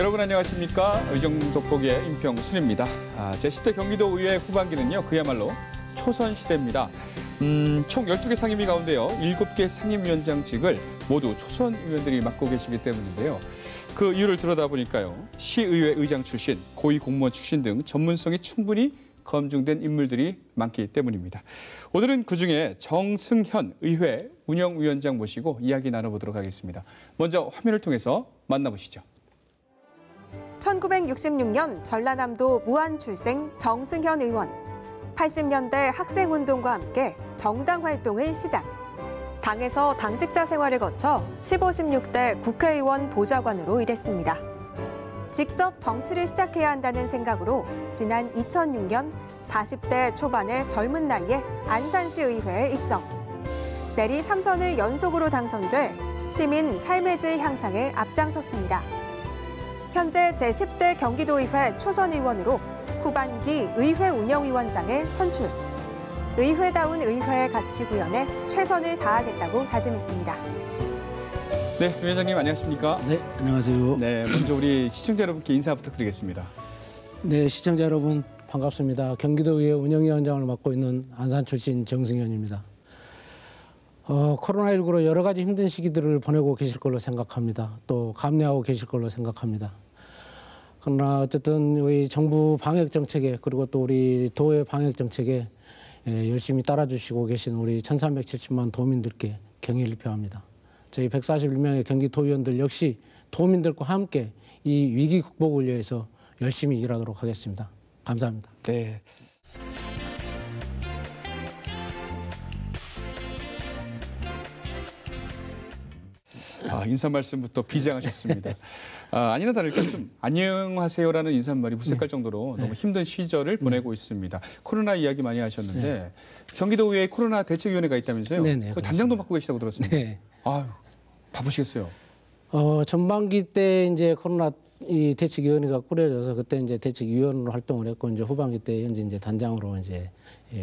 여러분 안녕하십니까? 의정돋보기의 임평순입니다. 제10대 경기도의회 후반기는요, 그야말로 초선시대입니다. 총 12개 상임위 가운데요, 7개 상임위원장직을 모두 초선 의원들이 맡고 계시기 때문인데요. 그 이유를 들여다보니까요, 시의회 의장 출신, 고위 공무원 출신 등 전문성이 충분히 검증된 인물들이 많기 때문입니다. 오늘은 그중에 정승현 의회 운영위원장 모시고 이야기 나눠보도록 하겠습니다. 먼저 화면을 통해서 만나보시죠. 1966년 전라남도 무안 출생 정승현 의원. 80년대 학생운동과 함께 정당 활동을 시작. 당에서 당직자 생활을 거쳐 15, 16대 국회의원 보좌관으로 일했습니다. 직접 정치를 시작해야 한다는 생각으로 지난 2006년 40대 초반의 젊은 나이에 안산시 의회에 입성. 내리 3선을 연속으로 당선돼 시민 삶의 질 향상에 앞장섰습니다. 현재 제10대 경기도의회 초선 의원으로 후반기 의회 운영위원장에 선출. 의회다운 의회 가치 구현에 최선을 다하겠다고 다짐했습니다. 네, 위원장님 안녕하십니까? 네, 안녕하세요. 네, 먼저 우리 시청자 여러분께 인사 부탁드리겠습니다. 네, 시청자 여러분 반갑습니다. 경기도의회 운영위원장을 맡고 있는 안산 출신 정승현입니다. 코로나19로 여러 가지 힘든 시기들을 보내고 계실 걸로 생각합니다. 또 감내하고 계실 걸로 생각합니다. 그러나 어쨌든 우리 정부 방역 정책에 그리고 또 우리 도의 방역 정책에 열심히 따라주시고 계신 우리 1370만 도민들께 경의를 표합니다. 저희 141명의 경기도의원들 역시 도민들과 함께 이 위기 극복을 위해서 열심히 일하도록 하겠습니다. 감사합니다. 네. 인사 말씀부터 비장하셨습니다. 아니나 다를까 좀 안녕하세요라는 인사말이 무색할 정도로 너무 힘든 시절을 보내고 있습니다. 코로나 이야기 많이 하셨는데 경기도의회에 코로나 대책위원회가 있다면서요? 네네. 그 단장도 맡고 계시다고 들었습니다. 네. 아유, 바쁘시겠어요. 전반기 때 이제 코로나 이 대책위원회가 꾸려져서 그때 이제 대책위원으로 활동을 했고 이제 후반기 때 현재 이제 단장으로 이제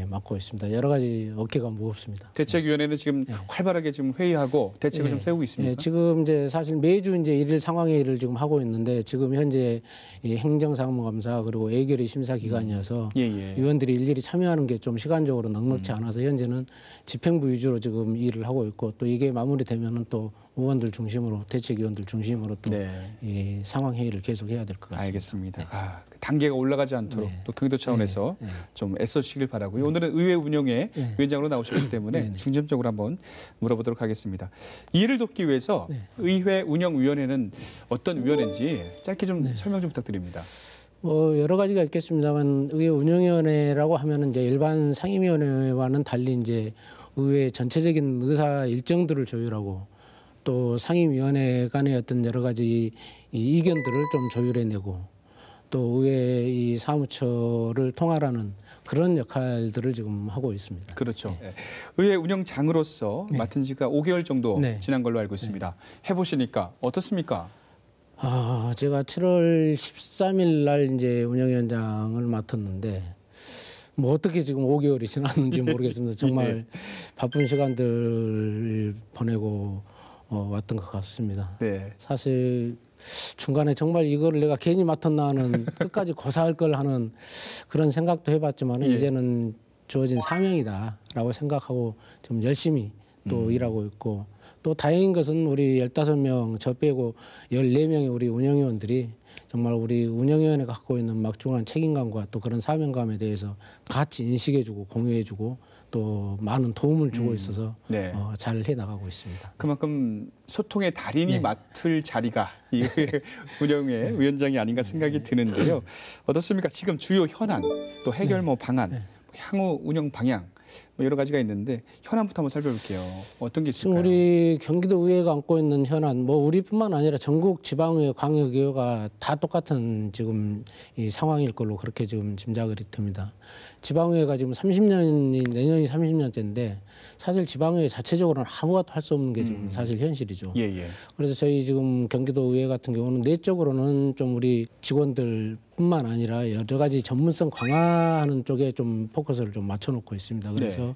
맡고 있습니다. 여러 가지 어깨가 무겁습니다. 대책위원회는 지금 활발하게 지금 회의하고 대책을 좀 세우고 있습니다. 지금 이제 사실 매주 이제 일일 상황회의를 지금 하고 있는데 지금 현재 이 행정사무감사 그리고 A결의 심사 기간이어서 위원들이 일일이 참여하는 게 좀 시간적으로 넉넉지 않아서 현재는 집행부 위주로 지금 일을 하고 있고 또 이게 마무리되면은 또 의원들 중심으로 대책위원들 중심으로 또 이 상황 회의를 계속해야 될 것 같습니다. 알겠습니다. 단계가 올라가지 않도록 또 경기도 차원에서 좀 애써주시길 바라고요. 오늘은 의회 운영의 위원장으로 나오셨기 때문에 중점적으로 한번 물어보도록 하겠습니다. 이해를 돕기 위해서 의회 운영위원회는 어떤 위원회인지 짧게 좀 설명 좀 부탁드립니다. 여러 가지가 있겠습니다만 의회 운영위원회라고 하면은 이제 일반 상임위원회와는 달리 이제 의회 전체적인 의사 일정들을 조율하고 또 상임위원회 간의 어떤 여러 가지 이 의견들을 좀 조율해내고 또 의회 이 사무처를 통할하는 그런 역할들을 지금 하고 있습니다. 그렇죠. 의회 운영장으로서 맡은 지가 5개월 정도 지난 걸로 알고 있습니다. 해보시니까 어떻습니까? 제가 7월 13일 날 이제 운영위원장을 맡았는데 뭐 어떻게 지금 5개월이 지났는지 모르겠습니다. 정말 바쁜 시간들 보내고 왔던 것 같습니다. 사실 중간에 정말 이거를 내가 괜히 맡았나 하는 끝까지 고사할 걸 하는 그런 생각도 해봤지만 이제는 주어진 사명이다라고 생각하고 좀 열심히 또 일하고 있고 또 다행인 것은 우리 15명 저 빼고 14명의 우리 운영위원들이 정말 우리 운영위원회가 갖고 있는 막중한 책임감과 또 그런 사명감에 대해서 같이 인식해주고 공유해주고 또 많은 도움을 주고 있어서 잘 해나가고 있습니다. 그만큼 소통의 달인이 맡을 자리가 이 운영의 위원장이 아닌가 생각이 드는데요. 어떻습니까? 지금 주요 현안, 또 해결 방안, 향후 운영 방향 여러 가지가 있는데 현안부터 한번 살펴볼게요. 어떤 게 있을까요? 지금 우리 경기도의회가 안고 있는 현안, 우리뿐만 아니라 전국 지방의회, 광역의회가 다 똑같은 지금 이 상황일 걸로 그렇게 지금 짐작을 듭니다. 지방의회가 지금 30년이 내년이 30년째인데 사실 지방의회 자체적으로는 아무것도 할 수 없는 게 지금 사실 현실이죠. 그래서 저희 지금 경기도의회 같은 경우는 내적으로는 좀 우리 직원들 뿐만 아니라 여러 가지 전문성 강화하는 쪽에 좀 포커스를 좀 맞춰놓고 있습니다. 그래서 네.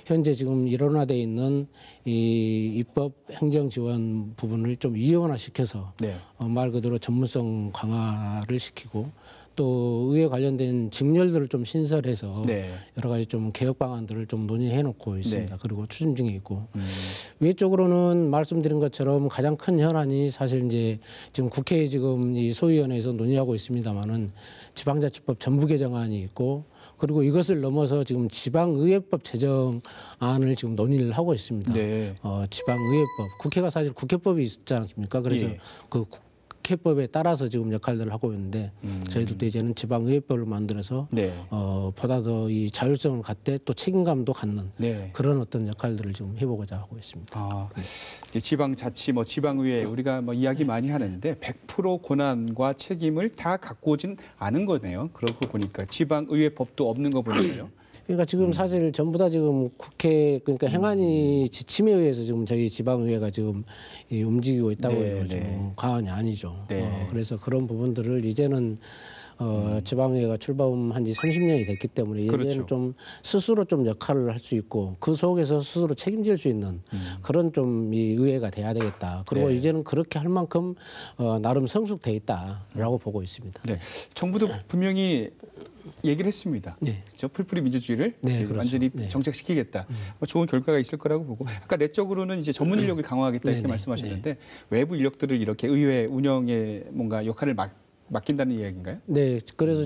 현재 지금 일원화돼 있는 이 입법 행정 지원 부분을 좀 이원화시켜서 네. 말 그대로 전문성 강화를 시키고 또 의회 관련된 직렬들을 좀 신설해서 네. 여러 가지 좀 개혁 방안들을 좀 논의해 놓고 있습니다. 네. 그리고 추진 중에 있고 외적으로는 말씀드린 것처럼 가장 큰 현안이 사실 이제 지금 국회에 지금 이 소위원회에서 논의하고 있습니다만은 지방자치법 전부 개정안이 있고 그리고 이것을 넘어서 지금 지방의회법 제정안을 지금 논의를 하고 있습니다. 네. 지방의회법 국회가 사실 국회법이 있지 않습니까? 그래서 예. 그 국회법에 따라서 지금 역할들을 하고 있는데 저희들도 이제는 지방의회법을 만들어서 네. 보다 더 이 자율성을 갖되 또 책임감도 갖는 네. 그런 어떤 역할들을 좀 해보고자 하고 있습니다. 아, 이제 지방자치, 뭐 지방의회 우리가 뭐 이야기 많이 하는데 100% 권한과 책임을 다 갖고 오진 않은 거네요. 그러고 보니까 지방의회법도 없는 거 보니까요. 그러니까 지금 사실 전부 다 지금 국회 그러니까 행안위 지침에 의해서 지금 저희 지방의회가 지금 움직이고 있다고 네, 해요. 네. 지금 과언이 아니죠. 네. 그래서 그런 부분들을 이제는 지방의회가 출범한 지 30년이 됐기 때문에 이제는 그렇죠. 좀 스스로 좀 역할을 할 수 있고 그 속에서 스스로 책임질 수 있는 그런 좀 이 의회가 돼야 되겠다. 그리고 네. 이제는 그렇게 할 만큼 나름 성숙돼 있다라고 보고 있습니다. 네. 정부도 분명히 얘기를 했습니다. 네. 저 풀뿌리 민주주의를 네, 이제 그렇죠. 완전히 네. 정착시키겠다. 뭐 좋은 결과가 있을 거라고 보고 아까 내적으로는 이제 전문 인력을 강화하겠다 이렇게 네, 네. 말씀하셨는데 외부 인력들을 이렇게 의회 운영에 뭔가 역할을 맡긴다는 이야기인가요? 네, 그래서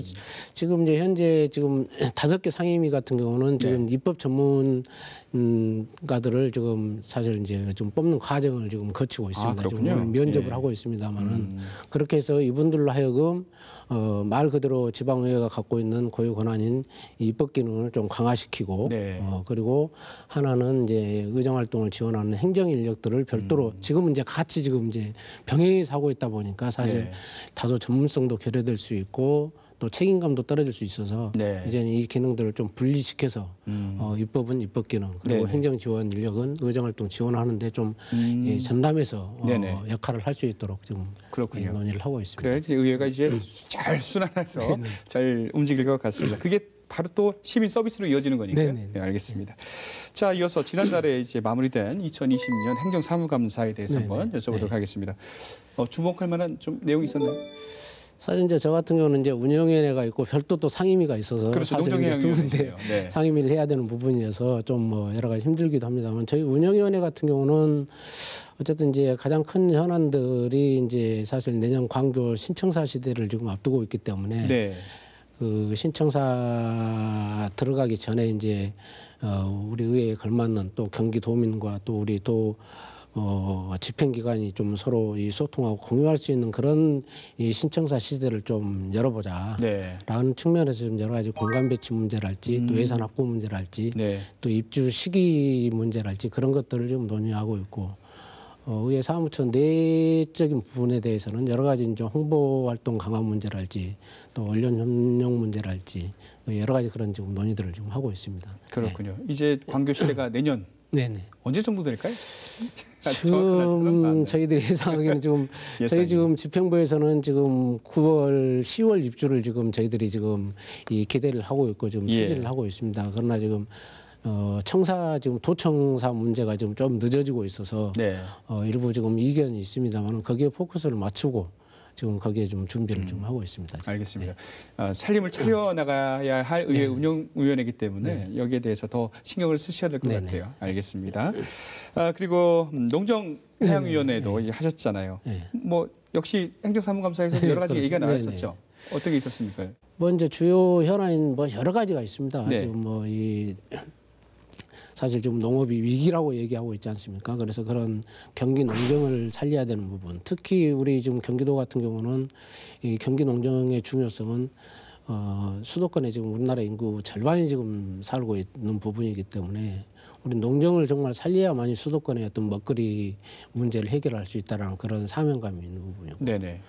지금 이제 현재 지금 5개 상임위 같은 경우는 지금 네. 입법 전문가들을 지금 사실 이제 좀 뽑는 과정을 지금 거치고 있습니다. 그렇군요. 지금 면접을 예. 하고 있습니다만은 그렇게 해서 이분들로 하여금 말 그대로 지방의회가 갖고 있는 고유 권한인 이 입법 기능을 좀 강화시키고 네. 그리고 하나는 이제 의정 활동을 지원하는 행정 인력들을 별도로 지금은 이제 같이 지금 이제 병행해서 하고 있다 보니까 사실 네. 다소 전문성도 결여될 수 있고 또 책임감도 떨어질 수 있어서 네. 이제는 이 기능들을 좀 분리시켜서 입법은 입법 기능 그리고 네네. 행정 지원 인력은 의정 활동 지원하는데 좀 전담해서 네네. 역할을 할 수 있도록 지금 그렇군요. 논의를 하고 있습니다. 그래야 이제 의회가 이제 잘 순환해서 잘 움직일 것 같습니다. 그게 바로 또 시민 서비스로 이어지는 거니까요. 네네. 네, 알겠습니다. 자, 이어서 지난달에 이제 마무리된 2020년 행정사무감사에 대해서 네네. 한번 여쭤보도록 네. 하겠습니다. 주목할 만한 좀 내용이 있었나요? 사실 이제 저 같은 경우는 이제 운영위원회가 있고 별도 또 상임위가 있어서 그렇죠. 사실 이제 두 군데 농정해양위원회예요. 네. 상임위를 해야 되는 부분이어서 좀 뭐 여러 가지 힘들기도 합니다만 저희 운영위원회 같은 경우는 어쨌든 이제 가장 큰 현안들이 이제 사실 내년 광교 신청사 시대를 지금 앞두고 있기 때문에 네. 그 신청사 들어가기 전에 이제 우리 의회에 걸맞는 또 경기도민과 또 우리 도 집행기관이 좀 서로 이 소통하고 공유할 수 있는 그런 이 신청사 시대를 좀 열어보자. 네. 라는 측면에서 좀 여러 가지 공간 배치 문제랄지 또 예산 확보 문제랄지 네. 또 입주 시기 문제랄지 그런 것들을 좀 논의하고 있고 의회 사무처 내적인 부분에 대해서는 여러 가지 이제 홍보 활동 강화 문제랄지 또 언론 협력 문제랄지 여러 가지 그런 지금 논의들을 지금 하고 있습니다. 그렇군요. 이제 광교 시대가 내년 네네. 언제 정도 될까요? 지금 저희들이 예상하기에는 지금 저희 지금 집행부에서는 지금 9월, 10월 입주를 지금 저희들이 지금 이 기대를 하고 있고 지금 추진을 하고 있습니다. 그러나 지금 청사 지금 도청사 문제가 지금 좀 늦어지고 있어서 네. 일부 지금 이견이 있습니다만 거기에 포커스를 맞추고 지금 거기에 좀 준비를 좀 하고 있습니다. 지금. 알겠습니다. 살림을 차려 나가야 할 의회 운영위원회이기 때문에 여기에 대해서 더 신경을 쓰셔야 될 것 네네. 같아요. 알겠습니다. 그리고 농정해양위원회도 이제 하셨잖아요. 네. 뭐 역시 행정사무감사에서 여러 가지 그렇죠. 얘기가 네네. 나왔었죠. 어떤 게 있었습니까? 뭐 이제 주요 현안인 뭐 여러 가지가 있습니다. 네. 지금 뭐 이 사실 지금 농업이 위기라고 얘기하고 있지 않습니까? 그래서 그런 경기 농정을 살려야 되는 부분, 특히 우리 지금 경기도 같은 경우는 이 경기 농정의 중요성은 수도권에 지금 우리나라 인구 절반이 지금 살고 있는 부분이기 때문에 우리 농정을 정말 살려야만이 수도권의 어떤 먹거리 문제를 해결할 수 있다라는 그런 사명감이 있는 부분이고. 네네.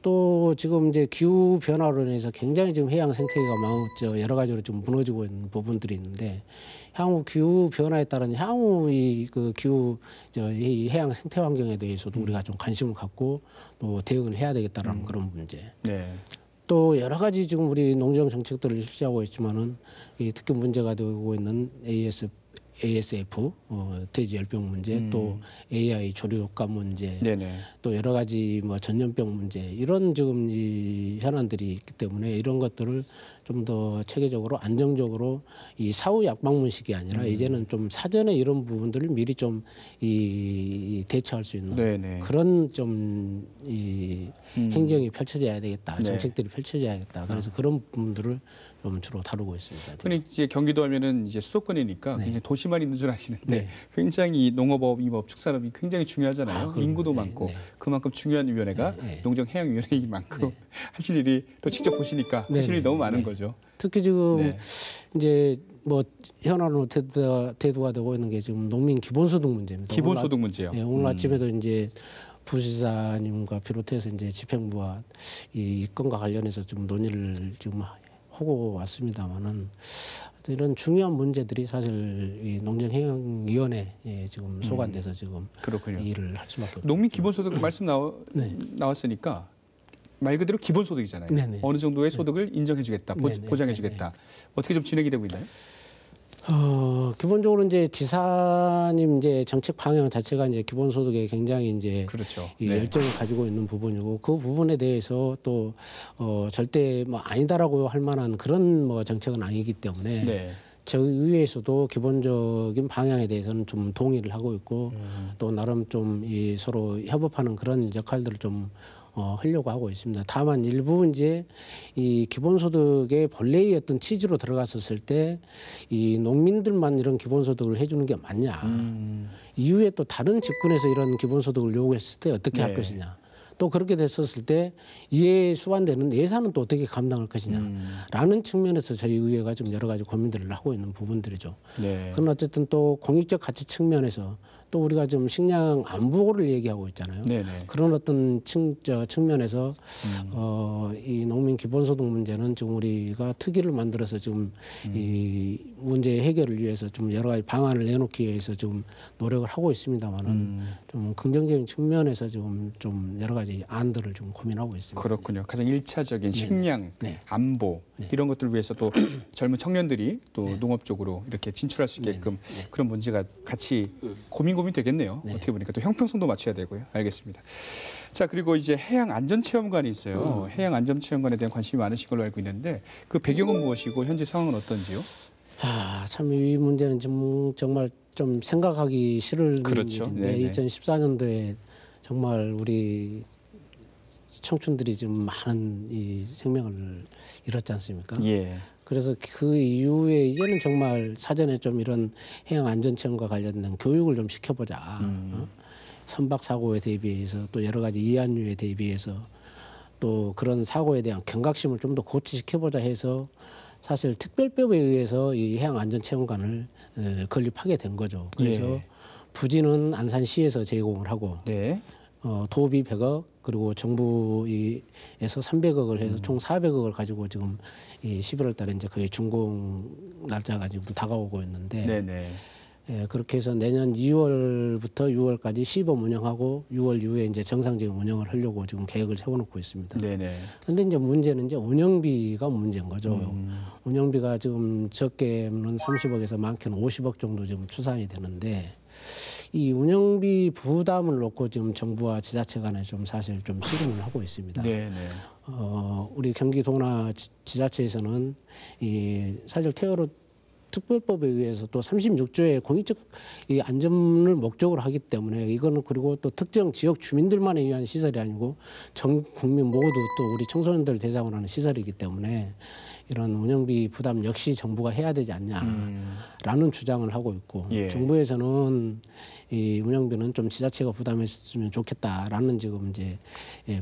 또 지금 이제 기후 변화로 인해서 굉장히 지금 해양 생태계가 여러 가지로 좀 무너지고 있는 부분들이 있는데 향후 기후 변화에 따른 향후 그 기후 이 해양 생태 환경에 대해서도 우리가 좀 관심을 갖고 또 대응을 해야 되겠다라는 그런 문제. 네. 또 여러 가지 지금 우리 농정 정책들을 실시하고 있지만은 이 특히 문제가 되고 있는 ASF 돼지 열병 문제, 또 AI 조류 독감 문제, 네네. 또 여러 가지 뭐 전염병 문제 이런 지금 이 현안들이 있기 때문에 이런 것들을 좀 더 체계적으로 안정적으로 이 사후 약방문식이 아니라 이제는 좀 사전에 이런 부분들을 미리 좀 이 대처할 수 있는 네네. 그런 좀 이 행정이 펼쳐져야 되겠다, 네. 정책들이 펼쳐져야겠다. 그래서 그런 부분들을 좀 주로 다루고 있습니다. 흔히 이제 경기도 하면은 이제 수도권이니까 네. 굉장히 도시만 있는 줄 아시는데 네. 굉장히 이 농업업, 임업, 축산업이 굉장히 중요하잖아요. 그럼요. 인구도 네, 많고 네. 그만큼 중요한 위원회가 네. 농정해양위원회인 만큼 하실 일이 또 직접 보시니까 네, 하실 일이 네, 너무 많은 네. 거죠. 특히 지금 네. 이제 뭐 현안으로 대두가 되고 있는 게 지금 농민 기본소득 문제입니다. 기본소득 문제요. 오늘, 오늘 아침에도 이제 부시사님과 비롯해서 이제 집행부와 이 건과 관련해서 좀 논의를 지금 하고 왔습니다만은 이런 중요한 문제들이 사실 이 농정해양위원회에 지금 소관돼서 지금 그렇군요. 일을 할 수밖에 없죠. 농민 기본소득 말씀 네. 나왔으니까 말 그대로 기본소득이잖아요. 네네. 어느 정도의 소득을 인정해주겠다, 네네. 보장해주겠다. 어떻게 좀 진행이 되고 있나요? 기본적으로 이제 지사님 이제 정책 방향 자체가 이제 기본소득에 굉장히 이제 그렇죠. 이 열정을 가지고 있는 부분이고 그 부분에 대해서 또 절대 뭐 아니다라고 할 만한 그런 뭐 정책은 아니기 때문에 네. 저희 의회에서도 기본적인 방향에 대해서는 좀 동의를 하고 있고 또 나름 좀 이 서로 협업하는 그런 역할들을 좀 하려고 하고 있습니다. 다만 일부 이제 이 기본소득의 본래의 어떤 취지로 들어갔었을 때 이 농민들만 이런 기본소득을 해주는 게 맞냐. 이후에 또 다른 직군에서 이런 기본소득을 요구했을 때 어떻게 할 네. 것이냐. 또 그렇게 됐었을 때 이에 수반되는 예산은 또 어떻게 감당할 것이냐라는 측면에서 저희 의회가 좀 여러 가지 고민들을 하고 있는 부분들이죠. 네. 그건 어쨌든 또 공익적 가치 측면에서 또 우리가 좀 식량 안보를 얘기하고 있잖아요. 네네. 그런 어떤 측면에서 이 농민 기본소득 문제는 지금 우리가 특위를 만들어서 지금 이 문제 해결을 위해서 좀 여러 가지 방안을 내놓기 위해서 지금 노력을 하고 있습니다만은 좀 긍정적인 측면에서 지금 좀 여러 가지 안들을 좀 고민하고 있습니다. 그렇군요. 가장 일차적인 식량, 네. 안보 이런 것들을 위해서 또 젊은 청년들이 또 농업 쪽으로 이렇게 진출할 수 있게끔 그런 문제가 같이 고민 되겠네요. 어떻게 보니까 또 형평성도 맞춰야 되고요. 알겠습니다. 자, 그리고 이제 해양안전체험관이 있어요. 해양안전체험관에 대한 관심이 많으신 걸로 알고 있는데 그 배경은 무엇이고 현재 상황은 어떤지요? 참 이 문제는 정말 좀 생각하기 싫은 그렇죠. 일인데 네네. 2014년도에 정말 우리 청춘들이 좀 많은 이 생명을 잃었지 않습니까? 예. 그래서 그 이후에 이제는 정말 사전에 좀 이런 해양 안전체험과 관련된 교육을 좀 시켜보자. 선박 사고에 대비해서 또 여러 가지 이안류에 대비해서 또 그런 사고에 대한 경각심을 좀 더 고취시켜보자 해서 사실 특별법에 의해서 이 해양 안전체험관을 건립하게 된 거죠. 그래서 예. 부지는 안산시에서 제공을 하고 네. 도비 100억 그리고 정부에서 300억을 해서 총 400억을 가지고 지금 이 11월 달에 이제 거의 준공 날짜가 지금 다가오고 있는데 네네. 예, 그렇게 해서 내년 2월부터 6월까지 시범 운영하고 6월 이후에 이제 정상적인 운영을 하려고 지금 계획을 세워놓고 있습니다. 네네. 근데 이제 문제는 이제 운영비가 문제인 거죠. 운영비가 지금 적게는 30억에서 많게는 50억 정도 지금 추산이 되는데 이 운영비 부담을 놓고 지금 정부와 지자체 간에 좀 사실 좀 씨름을 하고 있습니다. 네네. 우리 경기도나 지자체에서는 이 사실 태어로 특별법에 의해서 또 36조의 공익적 이 안전을 목적으로 하기 때문에 이거는 그리고 또 특정 지역 주민들만을 위한 시설이 아니고 전 국민 모두 또 우리 청소년들 대상으로 하는 시설이기 때문에 이런 운영비 부담 역시 정부가 해야 되지 않냐라는 주장을 하고 있고 예. 정부에서는 이 운영비는 좀 지자체가 부담했으면 좋겠다라는 지금 이제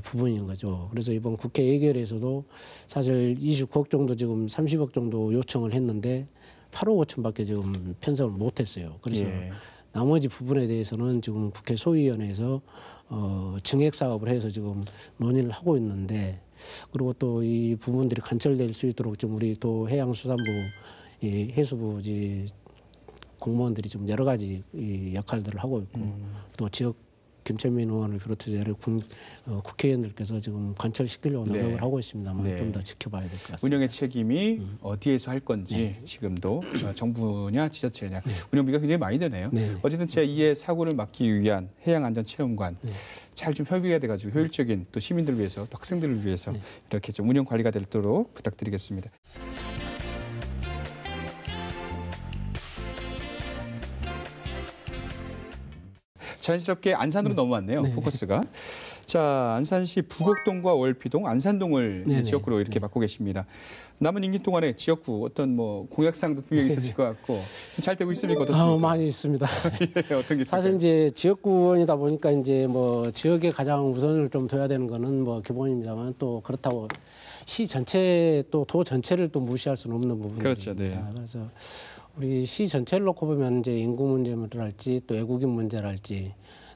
부분인 거죠. 그래서 이번 국회 예결에서도 사실 29억 정도 지금 30억 정도 요청을 했는데 8억 5천밖에 지금 편성을 못했어요. 그래서 예. 나머지 부분에 대해서는 지금 국회 소위원회에서 증액 사업을 해서 지금 논의를 하고 있는데 그리고 또 이 부분들이 관철될 수 있도록 지금 우리 또 해양수산부, 이 해수부 공무원들이 좀 여러 가지 이 역할들을 하고 있고 또 지역 김천민 의원을 비롯해서 여러 국회의원들께서 지금 관철시키려고 노력을 네. 하고 있습니다만 네. 좀 더 지켜봐야 될 것 같습니다. 운영의 책임이 어디에서 할 건지 지금도 정부냐 지자체냐 운영비가 굉장히 많이 되네요. 네. 어쨌든 제2의 사고를 막기 위한 해양안전체험관 잘 좀 협의가 돼가지고 효율적인 또 시민들을 위해서 또 학생들을 위해서 이렇게 좀 운영 관리가 되도록 부탁드리겠습니다. 자연스럽게 안산으로 넘어왔네요. 포커스가. 자, 안산시 부곡동과 월피동, 안산동을 네네. 지역구로 이렇게 맡고 계십니다. 남은 임기 동안에 지역구 어떤 뭐 공약사항도 분명히 있으실 것 같고 잘 되고 있습니까? 어떻습니까? 많이 있습니다. 예, 어떤 게 있을까요? 사실 이제 지역구원이다 보니까 이제 뭐 지역에 가장 우선을 좀 둬야 되는 거는 뭐 기본입니다만 또 그렇다고 시 전체 또 도 전체를 또 무시할 수는 없는 부분입니다. 그렇죠, 네. 그래서 우리 시 전체를 놓고 보면 이제 인구 문제랄지 또 외국인 문제랄지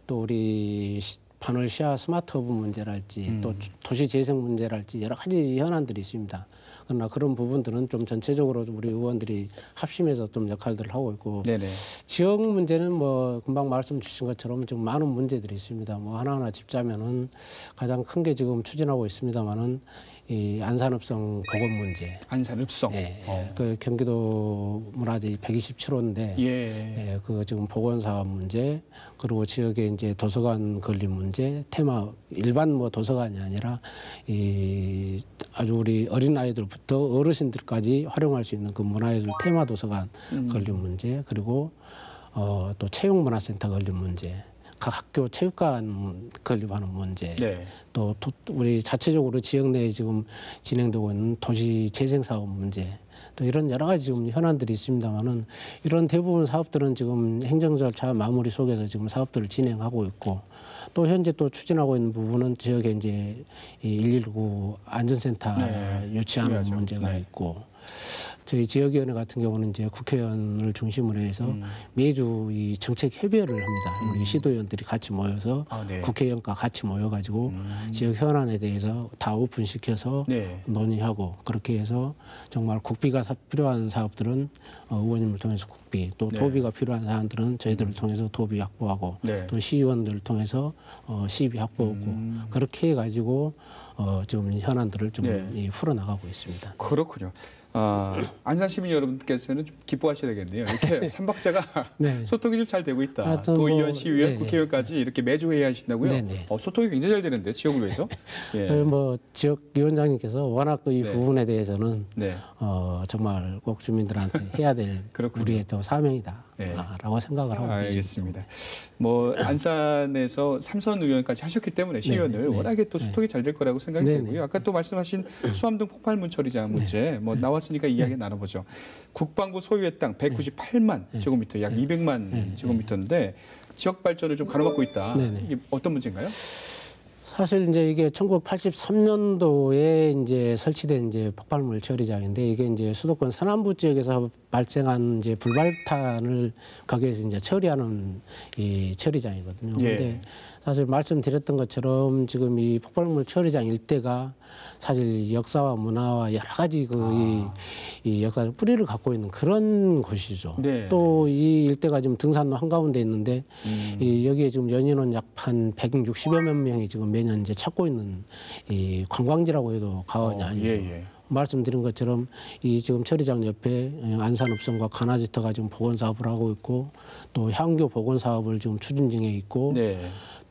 또 우리 반월 시야 스마트허브 문제랄지 또 도시 재생 문제랄지 여러 가지 현안들이 있습니다. 그러나 그런 부분들은 좀 전체적으로 우리 의원들이 합심해서 좀 역할들을 하고 있고 네네. 지역 문제는 뭐 금방 말씀 주신 것처럼 좀 많은 문제들이 있습니다. 뭐 하나하나 짚자면은 가장 큰 게 지금 추진하고 있습니다만은 이 안산읍성 보건 문제. 안산읍성. 예, 그 경기도 문화재 127호인데 예. 그 지금 보건 사업 문제 그리고 지역에 이제 도서관 건립 문제 테마 일반 뭐 도서관이 아니라 이 아주 우리 어린 아이들부터 어르신들까지 활용할 수 있는 그 문화예술 테마 도서관 건립 문제 그리고 또 체육문화센터 건립 문제. 각 학교 체육관 건립하는 문제, 네. 또 우리 자체적으로 지역 내에 지금 진행되고 있는 도시 재생 사업 문제, 또 이런 여러 가지 지금 현안들이 있습니다만은 이런 대부분 사업들은 지금 행정 절차 마무리 속에서 지금 사업들을 진행하고 있고 또 현재 또 추진하고 있는 부분은 지역에 이제 이 119 안전센터 유치하는 중요하죠. 문제가 있고. 저희 지역위원회 같은 경우는 이제 국회의원을 중심으로 해서 매주 이 정책 협의회를 합니다. 우리 시도의원들이 같이 모여서 네. 국회의원과 같이 모여가지고 지역 현안에 대해서 다 오픈시켜서 네. 논의하고 그렇게 해서 정말 국비가 필요한 사업들은 의원님을 통해서 국비 또 네. 도비가 필요한 사안들은 저희들을 통해서 도비 확보하고 네. 또 시의원들을 통해서 시비 확보하고 그렇게 해가지고 좀 현안들을 좀 네. 풀어나가고 있습니다. 그렇군요. 안산 시민 여러분께서는 좀 기뻐하셔야 되겠네요. 이렇게 삼박자가 네. 소통이 좀 잘 되고 있다. 하여튼 도의원, 뭐, 시의원, 네. 국회의원까지 이렇게 매주 회의하신다고요? 네, 네. 소통이 굉장히 잘 되는데 지역을 위해서. 예. 뭐 지역 위원장님께서 워낙 이 네. 부분에 대해서는 네. 정말 꼭 주민들한테 해야 될 그렇군요. 우리의 또 사명이다. 네. 라고 생각을 하고 계십니다. 알겠습니다. 뭐 안산에서 삼선 의원까지 하셨기 때문에 시의원을 네. 워낙에 또 소통이 잘 될 거라고 생각이 네. 되고요. 아까 또 말씀하신 수암동 폭발물 처리장 문제 뭐 나왔으니까 이야기 나눠보죠. 국방부 소유의 땅 198만 제곱미터, 약 200만 제곱미터인데 지역 발전을 좀 가로막고 있다. 네, 네. 이게 어떤 문제인가요? 사실 이제 이게 1983년도에 이제 설치된 이제 폭발물 처리장인데 이게 이제 수도권 서남부 지역에서 발생한 이제 불발탄을 거기에서 이제 처리하는 이 처리장이거든요. 예. 근데 사실 말씀드렸던 것처럼 지금 이 폭발물 처리장 일대가 사실 역사와 문화와 여러 가지 이 역사적 뿌리를 갖고 있는 그런 곳이죠. 네. 또 이 일대가 지금 등산로 한가운데 있는데 이 여기에 지금 연인원 약 한 160여만 명이 지금 매년 이제 찾고 있는 이 관광지라고 해도 과언이 아니죠. 예. 말씀드린 것처럼 이 지금 처리장 옆에 안산읍성과 가나지터가 지금 보건 사업을 하고 있고 또 향교 보건 사업을 지금 추진 중에 있고 네.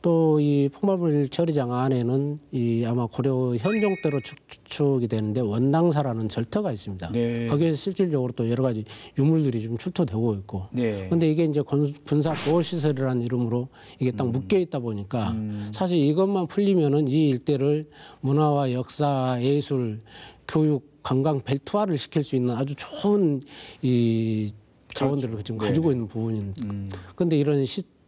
또 이 폭발물 처리장 안에는 이 아마 고려 현종 때로 추측이 되는데 원당사라는 절터가 있습니다. 네. 거기에 실질적으로 또 여러 가지 유물들이 좀 출토되고 있고. 네. 근데 이게 이제 군사 보호 시설이라는 이름으로 이게 딱 묶여 있다 보니까 사실 이것만 풀리면은 이 일대를 문화와 역사, 예술, 교육, 관광 벨트화를 시킬 수 있는 아주 좋은 이 자원들을 지금 가지고 있는 부분인데. 근데 이런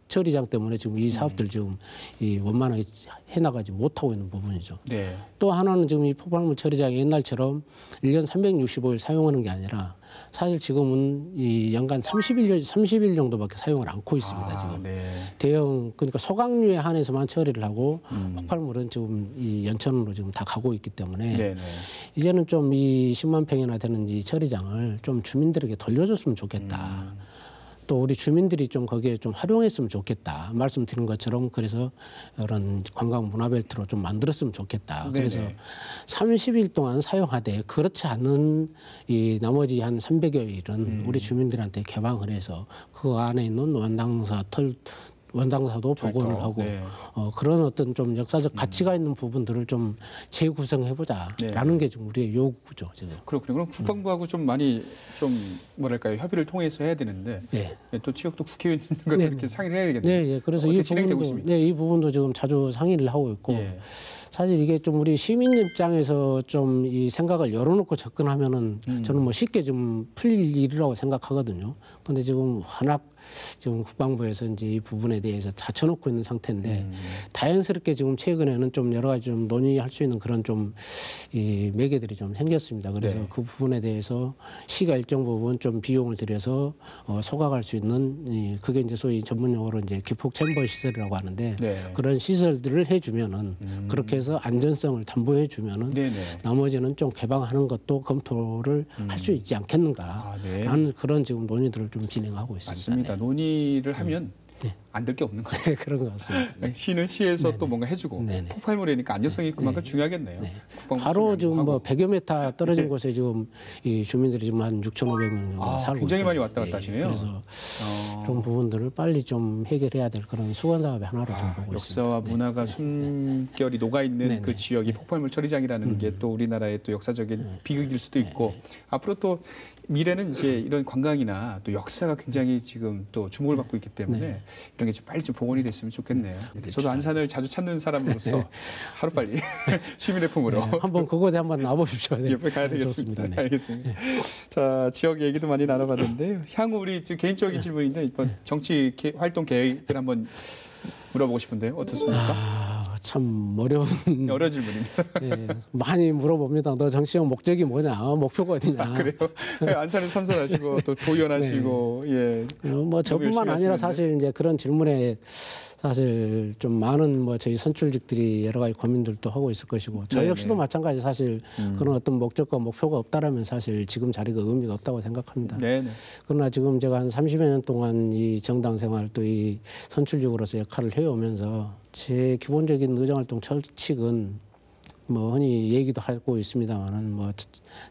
처리장 때문에 지금 이 사업들 지금 이 원만하게 해나가지 못하고 있는 부분이죠. 네. 또 하나는 지금 이 폭발물 처리장이 옛날처럼 1년 365일 사용하는 게 아니라 사실 지금은 이 연간 30일 정도밖에 사용을 않고 있습니다. 지금. 네. 대형 그러니까 소각류에 한해서만 처리를 하고 폭발물은 지금 이 연천으로 지금 다 가고 있기 때문에 네. 이제는 좀 이 10만 평이나 되는 이 처리장을 좀 주민들에게 돌려줬으면 좋겠다. 또 우리 주민들이 좀 거기에 좀 활용했으면 좋겠다. 말씀드린 것처럼 그래서 이런 관광 문화벨트로 좀 만들었으면 좋겠다. 그래서 네네. 30일 동안 사용하되 그렇지 않은 이 나머지 한 300여 일은 우리 주민들한테 개방을 해서 그 안에 있는 원당사도 복원을 하고 네. 그런 어떤 좀 역사적 가치가 있는 부분들을 좀 재구성해보자라는 게 좀 우리의 요구죠. 지금. 그렇군요. 그럼 국방부하고 좀 많이 좀 뭐랄까요 협의를 통해서 해야 되는데 네. 또 지역도 국회의원님과 네. 이렇게 상의를 해야 되겠네요. 네, 예. 그래서 어떻게 이 진행되고 부분도, 있습니까? 네, 이 부분도 지금 자주 상의를 하고 있고, 예. 사실 이게 좀 우리 시민 입장에서 좀 이 생각을 열어놓고 접근하면은 저는 뭐 쉽게 좀 풀릴 일이라고 생각하거든요. 근데 지금 워낙 지금 국방부에서 이제 이 부분에 대해서 닫혀놓고 있는 상태인데 자연스럽게 지금 최근에는 좀 여러 가지 좀 논의할 수 있는 그런 좀 이 매개들이 좀 생겼습니다. 그래서 네. 그 부분에 대해서 시가 일정 부분 좀 비용을 들여서 소각할 수 있는 그게 이제 소위 전문용어로 이제 기폭 챔버 시설이라고 하는데 네. 그런 시설들을 해주면은 그렇게 해서 안전성을 담보해주면은 네네. 나머지는 좀 개방하는 것도 검토를 할 수 있지 않겠는가 아, 네. 하는 그런 지금 논의들을 좀 진행하고 있습니다. 맞습니다. 논의를 하면 네. 안 될 게 없는 거예요. 네. 그런 것 같습니다. 네. 시는 시에서 또 뭔가 해주고 네네. 폭발물이니까 안전성이 그만큼 중요하겠네요. 네. 국방부 바로 수행하고 지금 뭐 하고. 100여 메타 떨어진 네. 곳에 지금 이 주민들이 지금 한 6,500명 정도 아, 살고 굉장히 많이 있거든요. 왔다 갔다 하시네요. 그래서 그런 부분들을 빨리 좀 해결해야 될 그런 수건 사업의 하나로 좀 보고 있습니다. 역사와 문화가 숨결이 녹아 있는 네네. 그 지역이 폭발물 처리장이라는 게 또 우리나라의 또 역사적인 비극일 수도 있고 앞으로 또 미래는 이제 이런 관광이나 또 역사가 굉장히 지금 또 주목을 받고 있기 때문에 이런 게 좀 빨리 좀 복원이 됐으면 좋겠네요. 저도 안산을 자주 찾는 사람으로서 하루 빨리 시민의 품으로 네, 한번 그곳에 한번 나보십시오. 네. 옆에 가야 네, 되겠습니다. 좋습니다. 네. 알겠습니다. 자, 지역 얘기도 많이 나눠봤는데요. 향후 우리 개인적인 질문인데 이번 정치 활동 계획을 한번 물어보고 싶은데요. 어떻습니까? 참 어려운 어려운 질문입니다. 예, 많이 물어봅니다. 너 정치적 목적이 뭐냐, 목표가 어디냐. 그래요? 안산에 삼선하시고 또 도의원하시고 예. 뭐 저뿐만 열심히 아니라 하시는데. 사실 이제 그런 질문에 사실 좀 많은 뭐 저희 선출직들이 여러 가지 고민들도 하고 있을 것이고 저 네네. 역시도 마찬가지 사실 그런 어떤 목적과 목표가 없다라면 사실 지금 자리가 의미가 없다고 생각합니다. 네네. 그러나 지금 제가 한 30여 년 동안 이 정당 생활 또 이 선출직으로서 역할을 해오면서 제 기본적인 의정활동 철칙은 뭐 흔히 얘기도 하고 있습니다만은 뭐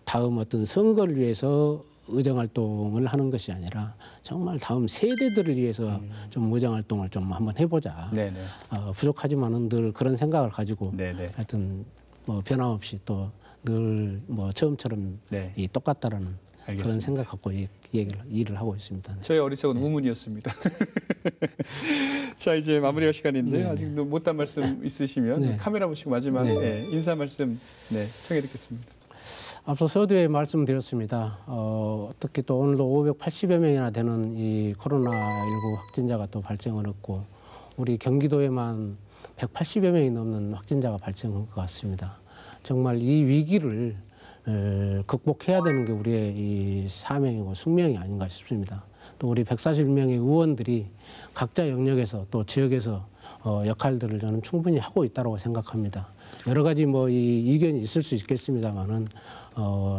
다음 어떤 선거를 위해서 의정활동을 하는 것이 아니라 정말 다음 세대들을 위해서 좀 의정활동을 좀 한번 해보자. 네네. 부족하지만은 늘 그런 생각을 가지고 네네. 하여튼 뭐 변함없이 또 늘 뭐 처음처럼 네. 이 똑같다라는 알겠습니다. 그런 생각 갖고 일을 하고 있습니다. 저희 어리석은 우문이었습니다. 자, 이제 마무리할 시간인데요. 네. 아직도 못한 말씀 있으시면 네. 카메라 보시고 마지막 네. 예, 인사 말씀 네, 청해 듣겠습니다. 앞서 서두에 말씀드렸습니다. 어떻게 또 오늘도 580여 명이나 되는 이 코로나19 확진자가 또 발생을 했고 우리 경기도에만 180여 명이 넘는 확진자가 발생한 것 같습니다. 정말 이 위기를 극복해야 되는 게 우리의 이 사명이고 숙명이 아닌가 싶습니다. 또 우리 141명의 의원들이 각자 영역에서 또 지역에서 역할들을 저는 충분히 하고 있다고 생각합니다. 여러 가지 뭐 이 이견이 있을 수 있겠습니다만은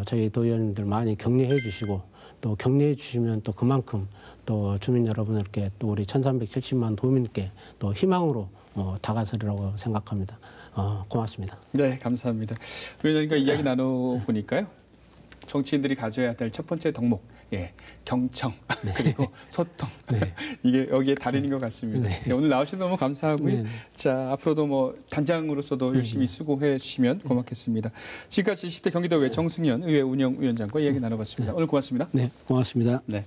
저희 도의원님들 많이 격려해 주시고 또 격려해 주시면 또 그만큼 또 주민 여러분들께 또 우리 1,370만 도민께 또 희망으로 다가서리라고 생각합니다. 고맙습니다. 네, 감사합니다. 위원장님과 이야기 나눠보니까요. 정치인들이 가져야 될 첫 번째 덕목, 예, 경청 그리고 소통 이게 여기에 달인인 것 같습니다. 네. 예, 오늘 나오셔서 너무 감사하고요. 네. 자, 앞으로도 뭐 단장으로서도 열심히 수고해 주시면 고맙겠습니다. 지금까지 10대 경기도의회 정승현 의회 운영위원장과 이야기 나눠봤습니다. 오늘 고맙습니다. 네, 고맙습니다. 네.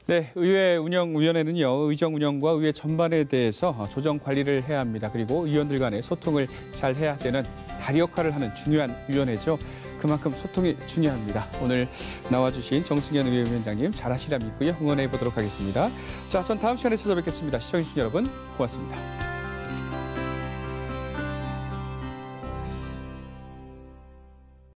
네, 의회 운영위원회는요, 의정 운영과 의회 전반에 대해서 조정 관리를 해야 합니다. 그리고 의원들 간의 소통을 잘 해야 되는 다리 역할을 하는 중요한 위원회죠. 그만큼 소통이 중요합니다. 오늘 나와주신 정승현 의회위원장님 잘하시라 믿고요. 응원해 보도록 하겠습니다. 자, 전 다음 시간에 찾아뵙겠습니다. 시청해주신 여러분 고맙습니다.